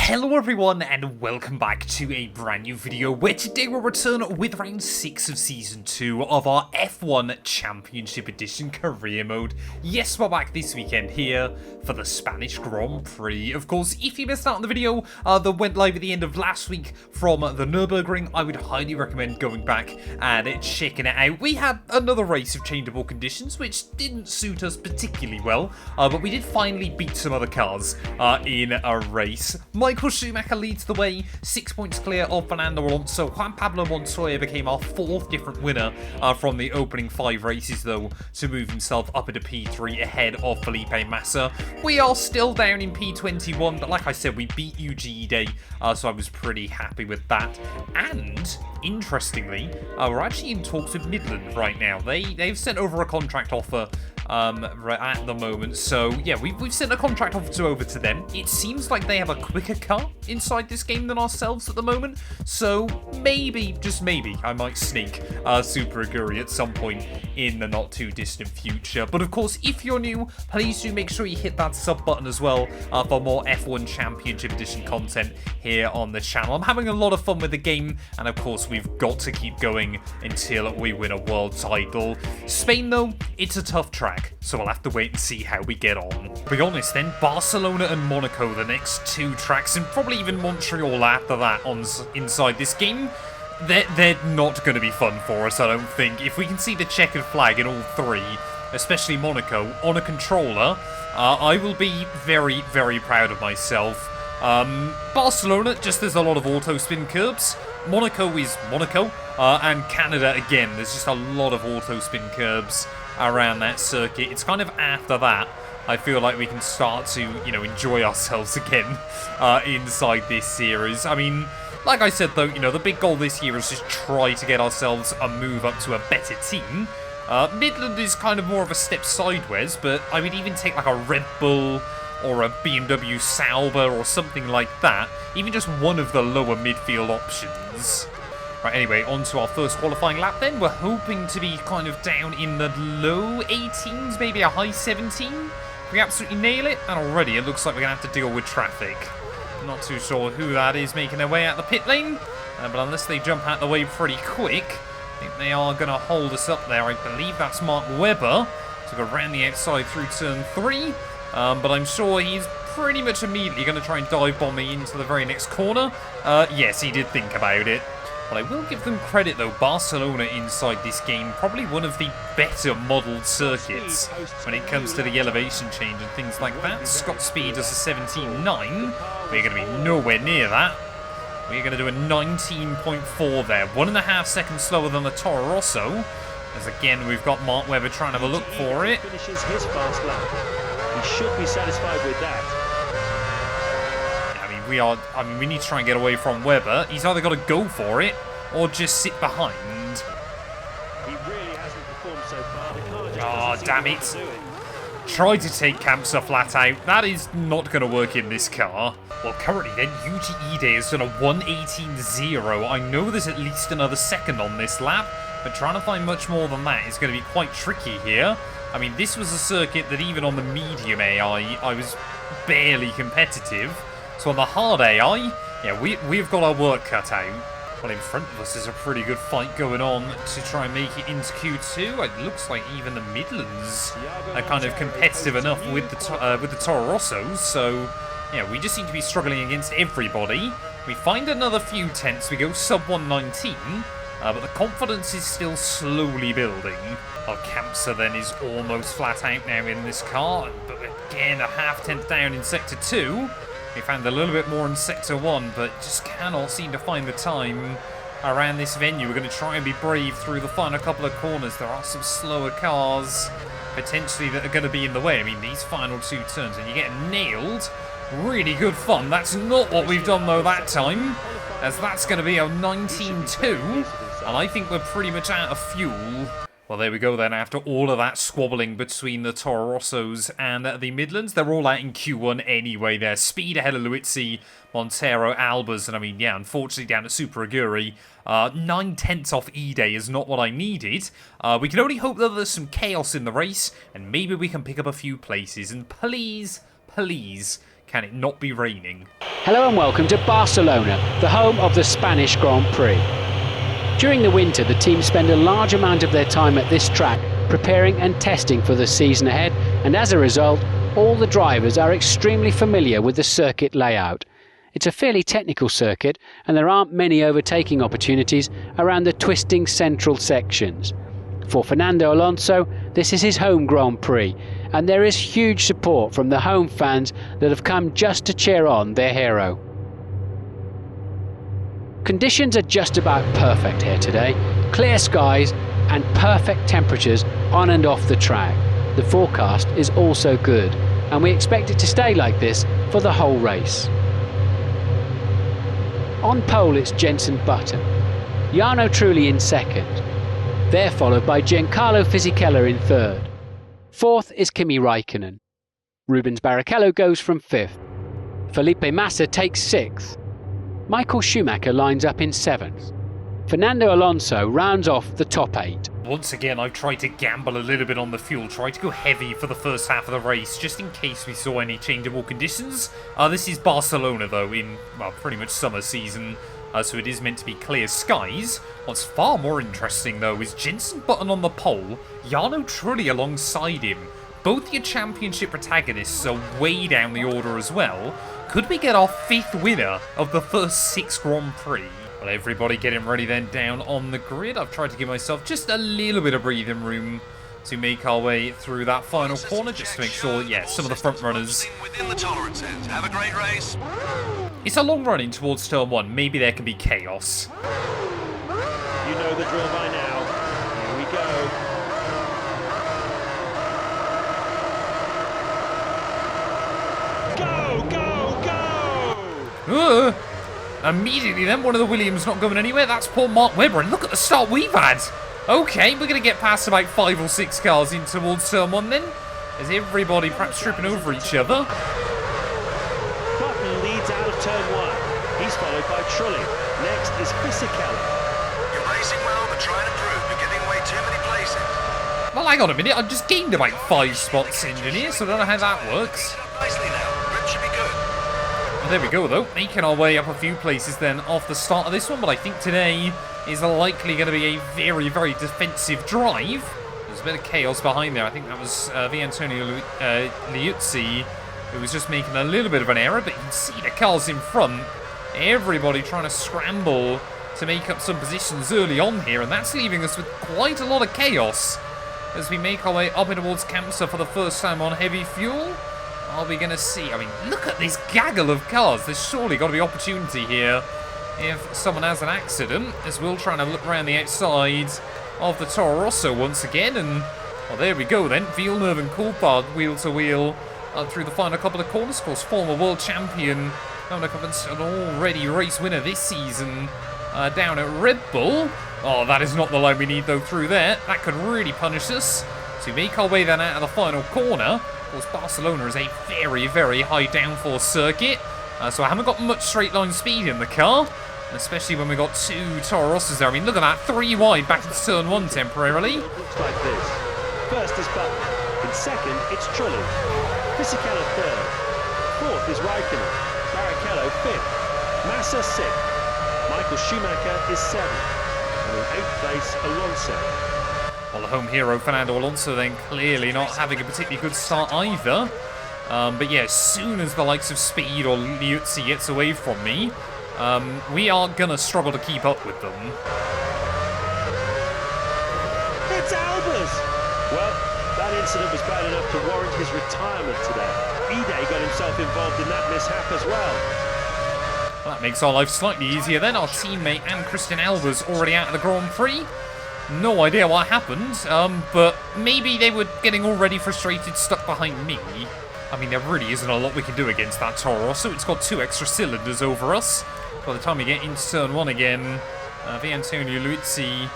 Hello everyone and welcome back to a brand new video where today we'll return with round 6 of season 2 of our F1 Championship Edition career mode. Yes, we're back this weekend here for the Spanish Grand Prix. Of course, if you missed out on the video that went live at the end of last week from the Nürburgring, I would highly recommend going back and checking it out. We had another race of changeable conditions which didn't suit us particularly well, but we did finally beat some other cars in a race. Michael Schumacher leads the way, 6 points clear of Fernando Alonso. Juan Pablo Montoya became our 4th different winner from the opening 5 races, though, to move himself up into P3 ahead of Felipe Massa. We are still down in P21, but like I said, we beat UGE Day, so I was pretty happy with that. And interestingly, we're actually in talks with Midland right now. They've sent over a contract offer right at the moment, so yeah, we've sent a contract offer over to them. It seems like they have a quicker car inside this game than ourselves at the moment, so maybe, just maybe, I might sneak Super Aguri at some point in the not too distant future. But of course, if you're new, please do make sure you hit that sub button as well for more F1 Championship Edition content here on the channel. I'm having a lot of fun with the game, and of course we've got to keep going until we win a world title. Spain though, it's a tough track, so we'll have to wait and see how we get on. To be honest then, Barcelona and Monaco, the next 2 tracks, and probably even Montreal after that inside this game, they're not going to be fun for us, I don't think. If we can see the checkered flag in all 3, especially Monaco, on a controller, I will be very, very proud of myself. Barcelona, just there's a lot of auto spin curbs. Monaco is Monaco, and Canada again, there's just a lot of auto spin curbs around that circuit. It's kind of after that I feel like we can start to, enjoy ourselves again inside this series. I mean, like I said though, the big goal this year is just try to get ourselves a move up to a better team. Midland is kind of more of a step sideways, but I would even take like a Red Bull or a BMW Sauber or something like that. Even just one of the lower midfield options. Right, anyway, on to our first qualifying lap then. We're hoping to be kind of down in the low 18s, maybe a high 17. If we absolutely nail it, and already it looks like we're going to have to deal with traffic. Not too sure who that is making their way out the pit lane, but unless they jump out the way pretty quick, I think they are going to hold us up there. I believe that's Mark Webber to go around the outside through turn 3, but I'm sure he's pretty much immediately going to try and dive bomb me into the very next corner. Yes, he did think about it. But I will give them credit though, Barcelona inside this game, probably one of the better modelled circuits when it comes to the elevation change and things like that. Scott Speed does a 17.9, we're going to be nowhere near that. We're going to do a 19.4 there, 1.5 seconds slower than the Toro Rosso, as again we've got Mark Webber trying to have a look for it. Finishes his fast lap. He should be satisfied with that. We need to try and get away from Webber. He's either got to go for it or just sit behind. He really hasn't performed so far. The car just Oh, damn it. Try to take Kamsa flat out. That is not going to work in this car. Well, currently then, UGE Day has done a 1:18.0. I know there's at least another second on this lap, but trying to find much more than that is going to be quite tricky here. I mean, this was a circuit that even on the medium AI, I was barely competitive. So on the hard AI, yeah, we've got our work cut out. Well, in front of us is a pretty good fight going on to try and make it into Q2. It looks like even the Midlands are kind of competitive enough with the Toro Rossos. So, yeah, we just seem to be struggling against everybody. We find another few tenths. We go sub 119, but the confidence is still slowly building. Well, Kamsa then is almost flat out now in this car, but again, a half tenth down in Sector 2. We found a little bit more in Sector 1, but just cannot seem to find the time around this venue. We're going to try and be brave through the final couple of corners. There are some slower cars, potentially, that are going to be in the way. I mean, these final 2 turns, and you get nailed. Really good fun. That's not what we've done, though, that time, as that's going to be a 19.2, and I think we're pretty much out of fuel. Well, there we go then. After all of that squabbling between the Toro Rossos and the Midlands, they're all out in Q1 anyway. They're Speed ahead of Luizzi, Montero, Albers, and I mean, yeah, unfortunately down at Super Aguri. 9 tenths off E-Day is not what I needed. We can only hope that there's some chaos in the race, and maybe we can pick up a few places. And please, please, Can it not be raining? Hello and welcome to Barcelona, the home of the Spanish Grand Prix. During the winter, the team spend a large amount of their time at this track preparing and testing for the season ahead, and as a result, all the drivers are extremely familiar with the circuit layout. It's a fairly technical circuit, and there aren't many overtaking opportunities around the twisting central sections. For Fernando Alonso, this is his home Grand Prix, and there is huge support from the home fans that have come just to cheer on their hero. Conditions are just about perfect here today. Clear skies and perfect temperatures on and off the track. The forecast is also good, and we expect it to stay like this for the whole race. On pole it's Jenson Button, Jarno Trulli in second. They're followed by Giancarlo Fisichella in third. Fourth is Kimi Räikkönen. Rubens Barrichello goes from fifth. Felipe Massa takes sixth. Michael Schumacher lines up in seventh. Fernando Alonso rounds off the top eight. Once again, I've tried to gamble a little bit on the fuel, tried to go heavy for the first half of the race, just in case we saw any changeable conditions. This is Barcelona, though, in, well, pretty much summer season, so it is meant to be clear skies. What's far more interesting, though, is Jenson Button on the pole, Jarno Trulli alongside him. Both your championship protagonists are way down the order as well. Could we get our fifth winner of the first 6 Grand Prix? Well, everybody getting ready then down on the grid. I've tried to give myself just a little bit of breathing room to make our way through that final corner, just to make sure, yeah, some of the front runners. Within the tolerances. Have a great race. It's a long run in towards turn 1. Maybe there can be chaos. You know the drill by now. Here we go. Immediately then, one of the Williams not going anywhere. That's poor Mark Webber, and look at the start we've had. Okay, we're going to get past about 5 or 6 cars in towards turn 1 then. Is everybody perhaps tripping over each other? Button leads out of turn 1. He's followed by Trulli. Next is Fisichella. You're racing well, but try and improve. You're giving away too many places. Well, hang on a minute. I just gained about 5 spots in here, so I don't know how that works. Nicely now. Grip should be good. There we go, though, making our way up a few places then off the start of this one, but I think today is likely going to be a very, very defensive drive. There's a bit of chaos behind there. I think that was Antonio Liuzzi, who was just making a little bit of an error, but you can see the cars in front. Everybody trying to scramble to make up some positions early on here, and that's leaving us with quite a lot of chaos as we make our way up towards Kampsa for the first time on heavy fuel. Are we going to see? I mean, look at this gaggle of cars. There's surely got to be opportunity here if someone has an accident, as we'll try to look around the outside of the Toro Rosso once again. And, well, there we go then. Villeneuve and Coulthard wheel to wheel through the final couple of corners. Of course, former world champion, an already race winner this season down at Red Bull. Oh, that is not the line we need, though, through there. That could really punish us. So we make our way then out of the final corner. Of course, Barcelona is a very, very high downforce circuit, so I haven't got much straight line speed in the car, especially when we got 2 Toro Rossos there. I mean, look at that, 3 wide back into turn 1 temporarily. Looks like this. First is Button. In second, it's Trulli. Fisichella third. Fourth is Räikkönen. Barrichello fifth. Massa sixth. Michael Schumacher is seventh. And in 8th place, Alonso. Well, the home hero, Fernando Alonso, then clearly not having a particularly good start either. But yeah, as soon as the likes of Speed or Liuzzi gets away from me, we are going to struggle to keep up with them. It's Albers! Well, that incident was bad enough to warrant his retirement today. Ide got himself involved in that mishap as well. Well, that makes our life slightly easier then. Our teammate and Christian Albers already out of the Grand Prix. No idea what happened, but maybe they were getting already frustrated, stuck behind me. I mean, there really isn't a lot we can do against that Toro Rosso. It's got 2 extra cylinders over us. By the time we get into turn 1 again, Antonio Liuzzi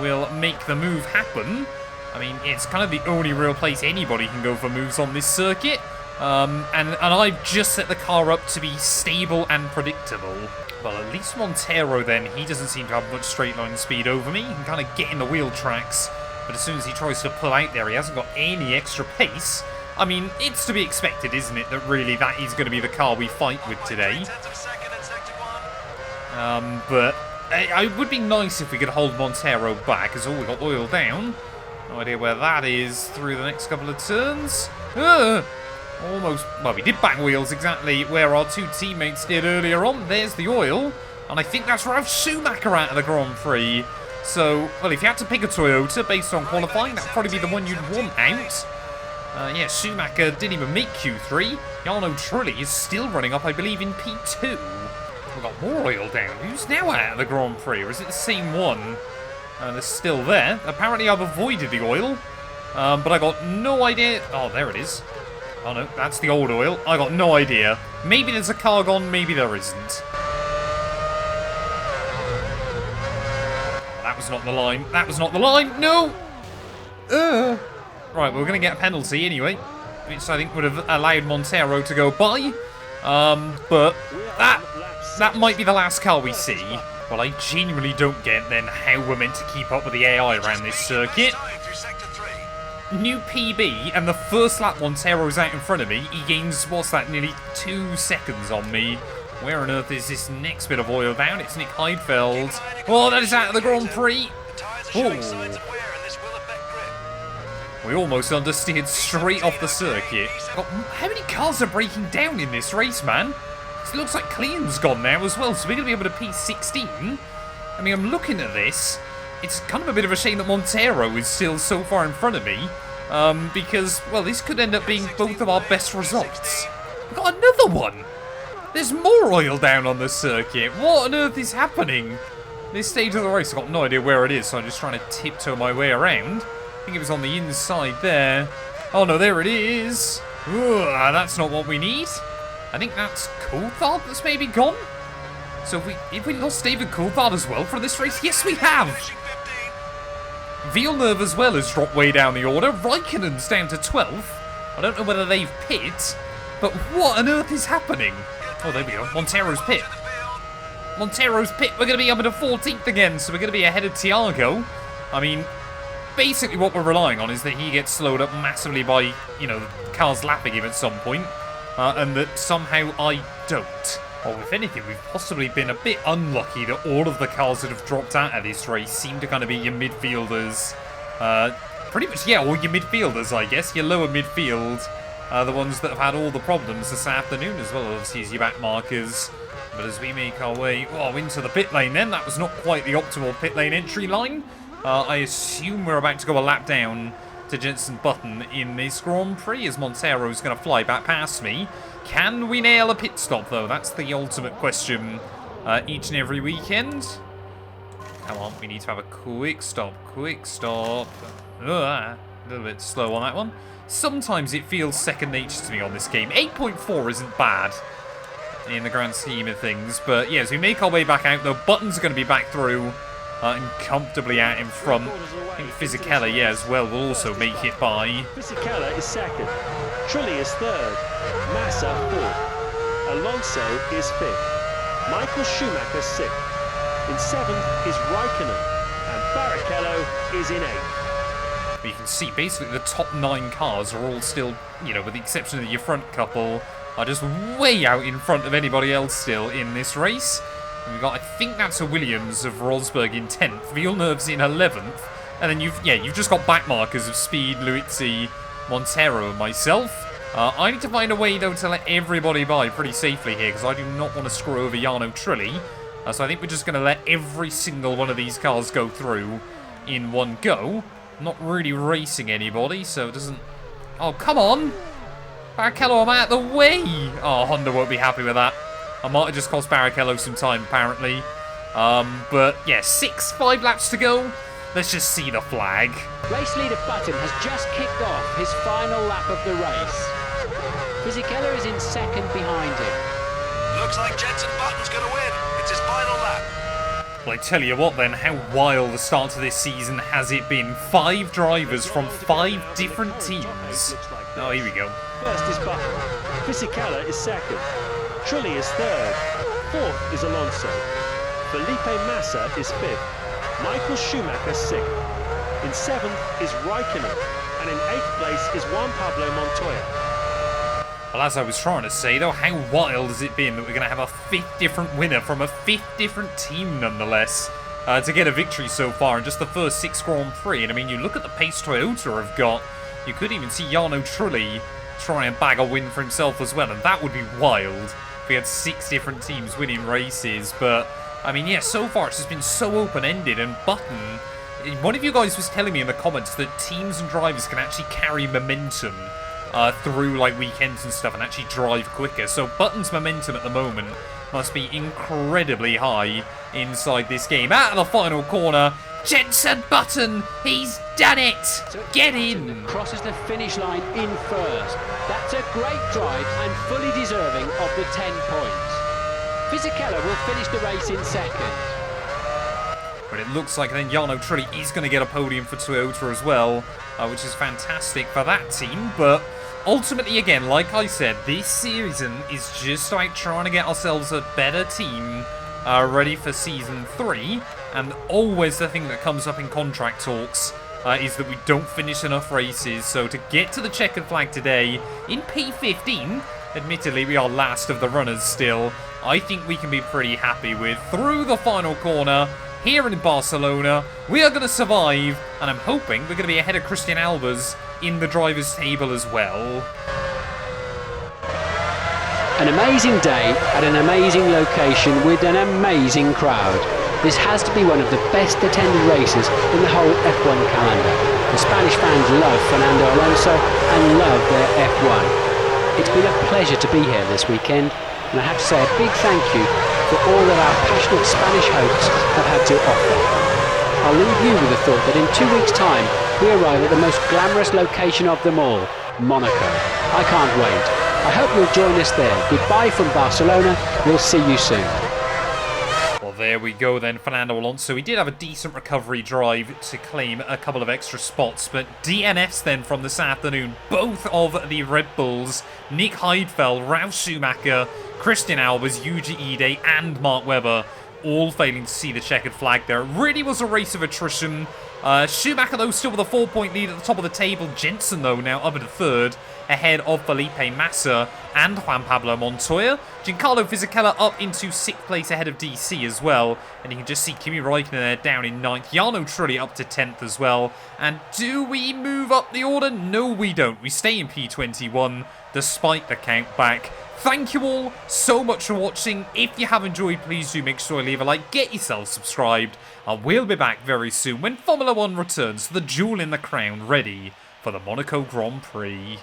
will make the move happen. I mean, it's kind of the only real place anybody can go for moves on this circuit. And I've just set the car up to be stable and predictable. Well, at least Montero then, he doesn't seem to have much straight line speed over me. He can kind of get in the wheel tracks, but as soon as he tries to pull out there, he hasn't got any extra pace. I mean, it's to be expected, isn't it, that really that is going to be the car we fight with today. But it would be nice if we could hold Montero back, as we got oil down. No idea where that is through the next couple of turns. Almost, well, we did back wheels exactly where our two teammates did earlier on. There's the oil. And I think that's Ralf Schumacher out of the Grand Prix. So, well, if you had to pick a Toyota based on qualifying, that'd probably be the one you'd want out. Yeah, Schumacher didn't even make Q3. Jarno Trulli is still running up, I believe, in P2. We've got more oil down. Who's now out of the Grand Prix? Or is it the same one? They're still there. Apparently, I've avoided the oil. But I got no idea. Oh, there it is. Oh, no, that's the old oil. I got no idea. Maybe there's a car gone, maybe there isn't. That was not the line. That was not the line. No! Right, we're going to get a penalty anyway, which I think would have allowed Montero to go by. But that might be the last car we see. Well, I genuinely don't get then how we're meant to keep up with the AI around this circuit. New PB, and the first lap Montero's out in front of me. He gains, what's that, nearly 2 seconds on me. Where on earth is this next bit of oil down? It's Nick Heidfeld. Oh, that is out of the Grand Prix. Oh. We almost understeered straight off the circuit. God, how many cars are breaking down in this race, man? It looks like Clean's gone now as well, so we're going to be able to P16. I mean, I'm looking at this. It's kind of a bit of a shame that Montero is still so far in front of me. Because, well, this could end up being both of our best results. We've got another one. There's more oil down on the circuit. What on earth is happening? This stage of the race, I've got no idea where it is, so I'm just trying to tiptoe my way around. I think it was on the inside there. Oh no, there it is. Ugh, that's not what we need. I think that's Coulthard that's maybe gone. So if we lost David Coulthard as well for this race? Yes, we have. Villeneuve as well has dropped way down the order. Raikkonen's down to 12th. I don't know whether they've pit, but what on earth is happening? Oh, there we go. Montero's pit. Montero's pit. We're going to be up into 14th again, so we're going to be ahead of Thiago. I mean, basically what we're relying on is that he gets slowed up massively by, you know, cars lapping him at some point, and that somehow I don't. Or if anything, we've possibly been a bit unlucky that all of the cars that have dropped out of this race seem to kind of be your midfielders. Pretty much, yeah, all your midfielders, I guess. Your lower midfield. The ones that have had all the problems this afternoon as well, obviously, as your back markers. But as we make our way into the pit lane then, that was not quite the optimal pit lane entry line. I assume we're about to go a lap down to Jenson Button in this Grand Prix as Montero's going to fly back past me. Can we nail a pit stop, though? That's the ultimate question each and every weekend. Come on, we need to have a quick stop. Quick stop. A little bit slow on that one. Sometimes it feels second nature to me on this game. 8.4 isn't bad in the grand scheme of things. But, yeah, as we make our way back out, though, Button's going to be back through and comfortably out in front. I think Fisichella, yeah, as well, will also make it by. Fisichella is second. Trulli is third. Massa fourth. Alonso is fifth. Michael Schumacher sixth. In seventh is Raikkonen. And Barrichello is in eighth. You can see basically the top 9 cars are all still, you know, with the exception of your front couple, are just way out in front of anybody else still in this race. And we've got, I think that's a Williams of Rosberg in 10th, Villeneuve's in 11th, and then you've just got back markers of Speed, Luizzi, Montero and myself. I need to find a way though to let everybody by pretty safely here because I do not want to screw over Jarno Trulli. So I think we're just going to let every single one of these cars go through in one go. Not really racing anybody, so it doesn't... Oh, come on! Barrichello, I'm out of the way! Oh, Honda won't be happy with that. I might have just cost Barrichello some time, apparently. But, yeah, 5 laps to go. Let's just see the flag. Race leader Button has just kicked off his final lap of the race. Fisichella is in second behind him. Looks like Jenson Button's going to win. It's his final lap. Well, I tell you what then, how wild the start to this season has it been. 5 drivers from 5 different teams. Oh, here we go. First is Button. Fisichella is second. Trulli is third. Fourth is Alonso. Felipe Massa is fifth. Michael Schumacher sixth. In seventh is Raikkonen. And in 8th place is Juan Pablo Montoya. Well, as I was trying to say, though, how wild has it been that we're going to have a 5th different winner from a 5th different team, nonetheless, to get a victory so far in just the first 6 Grand Prix. And I mean, you look at the pace Toyota have got, you could even see Jarno Trulli try and bag a win for himself as well, and that would be wild if we had 6 different teams winning races. But, I mean, yeah, so far it's just been so open-ended, and Button, one of you guys was telling me in the comments that teams and drivers can actually carry momentum through like weekends and stuff and actually drive quicker. So Button's momentum at the moment must be incredibly high inside this game. Out of the final corner, Jenson Button, he's done it! Get in! Crosses the finish line in first. That's a great drive and fully deserving of the 10 points. Fisichella will finish the race in second. But it looks like then Jarno Trulli is going to get a podium for Toyota as well, which is fantastic for that team. But ultimately, again, like I said, this season is just like trying to get ourselves a better team ready for Season 3. And always the thing that comes up in contract talks is that we don't finish enough races. So to get to the checkered flag today in P15, admittedly we are last of the runners still, I think we can be pretty happy with. Through the final corner here in Barcelona, we are going to survive, and I'm hoping we're going to be ahead of Christian Albers in the drivers' table as well. An amazing day at an amazing location with an amazing crowd. This has to be one of the best attended races in the whole F1 calendar. The Spanish fans love Fernando Alonso and love their F1. It's been a pleasure to be here this weekend, and I have to say a big thank you for all that our passionate Spanish hosts have had to offer. I'll leave you with the thought that in 2 weeks' time we arrive at the most glamorous location of them all, Monaco. I can't wait. I hope you'll join us there. Goodbye from Barcelona. We'll see you soon. Well, there we go then, Fernando Alonso. He did have a decent recovery drive to claim a couple of extra spots, but DNFs then from this afternoon. Both of the Red Bulls, Nick Heidfeld, Ralf Schumacher, Christian Albers, Yuji Ide, and Mark Webber, all failing to see the checkered flag there. It really was a race of attrition. Schumacher, though, still with a 4-point lead at the top of the table. Jenson, though, now up at 3rd, ahead of Felipe Massa and Juan Pablo Montoya. Giancarlo Fisichella up into 6th place ahead of DC as well. And you can just see Kimi Räikkönen there down in 9th. Jarno Trulli up to 10th as well. And do we move up the order? No, we don't. We stay in P21 despite the count back. Thank you all so much for watching. If you have enjoyed, please do make sure to leave a like, get yourself subscribed, and we'll be back very soon when Formula 1 returns to the jewel in the crown, ready for the Monaco Grand Prix.